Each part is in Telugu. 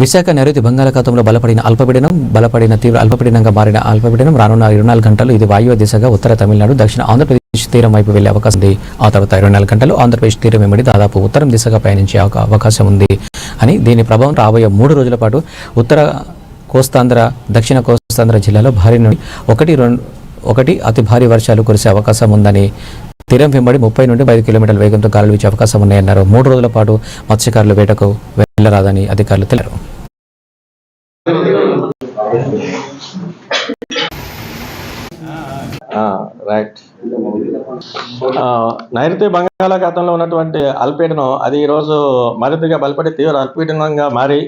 విశాఖ నైరుతి బంగాళాఖాతంలో బలపడిన తీవ్ర అల్పపీడనంగా మారిన అల్పపీడనం రానున్న 24 గంటలు ఇది వాయువ్య దిశగా ఉత్తర తమిళనాడు దక్షిణ ఆంధ్రప్రదేశ్ తీరం వైపు వెళ్లే అవకాశం ఉంది. ఆ తర్వాత 24 గంటలు ఆంధ్రప్రదేశ్ తీరం వెంబడి దాదాపు ఉత్తరం దిశగా పయనించే అవకాశం ఉంది అని, దీని ప్రభావం రాబోయే 3 రోజుల పాటు ఉత్తర కోస్తాంధ్ర, దక్షిణ కోస్తాంధ్ర జిల్లాలో భారీ నుండి ఒకటి అతి భారీ వర్షాలు కురిసే అవకాశం ఉందని, తీరం వెంబడి 30 నుండి 5 కిలోమీటర్ల వేగంతో గాలులు వీచే అవకాశం ఉన్నాయన్నారు. 3 రోజుల పాటు మత్స్యకారులు వేటకు వెళ్లరాదని అధికారులు తెలిపారు. నైరుతి బంగాళాఖాతంలో ఉన్నటువంటి అల్పపీడనం అది ఈరోజు మరింతగా బలపడి తీవ్ర అల్పపీడనంగా మారి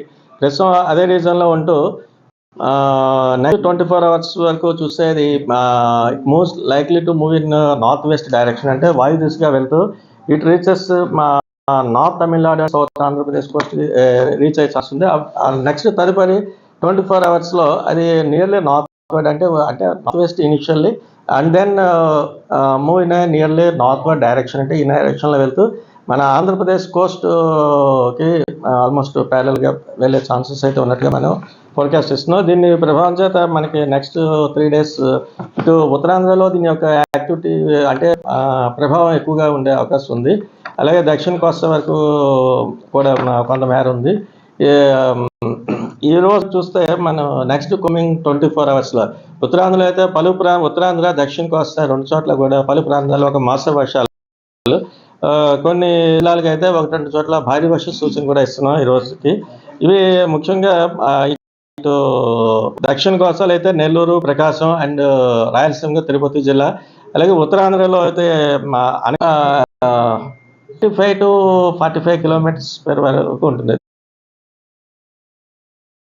ప్రస్తుతం అదే రీజన్లో ఉంటూ నెక్స్ట్ 24 అవర్స్ వరకు చూసేది most likely to move in north west direction, అంటే వాయు దిశగా వెళ్తూ ఇట్ రీచెస్ మా north Tamil Nadu, south Andhra Pradesh coast reach అయ్యే ఛాన్స్ ఉంది. నెక్స్ట్ తదుపరి 24 అవర్స్లో అది నియర్లీ నార్త్ వర్డ్ అంటే north west initially and then move in nearly northward direction, అంటే ఈ డైరెక్షన్లో వెళ్తూ మన ఆంధ్రప్రదేశ్ కోస్ట్కి ఆల్మోస్ట్ ప్యారల్గా వెళ్ళే ఛాన్సెస్ అయితే ఉన్నట్టుగా మనం ఫోర్కాస్ట్ ఇస్తున్నాం. దీన్ని ప్రభావం చేత మనకి నెక్స్ట్ 3 days ఇటు ఉత్తరాంధ్రలో దీని యొక్క యాక్టివిటీ అంటే ప్రభావం ఎక్కువగా ఉండే అవకాశం ఉంది. అలాగే దక్షిణ కోస్తా వరకు కూడా కొంతమేర ఉంది. ఈ రోజు చూస్తే మనం నెక్స్ట్ కమింగ్ 24 అవర్స్లో ఉత్తరాంధ్రలో అయితే ఉత్తరాంధ్ర, దక్షిణ కోస్తా 2 చోట్ల కూడా పలు ప్రాంతాల్లో ఒక మోస్తరు వర్షాలు, కొన్ని జిల్లాలకు అయితే 1-2 చోట్ల భారీ వర్ష సూచన కూడా ఇస్తున్నాం ఈ రోజుకి. ఇవి ముఖ్యంగా ఇటు దక్షిణ కోస్తాలో అయితే నెల్లూరు, ప్రకాశం అండ్ రాయలసీమ, తిరుపతి జిల్లా, అలాగే ఉత్తరాంధ్రలో అయితే 35 to 45 కిలోమీటర్స్ వరకు ఉంటుంది.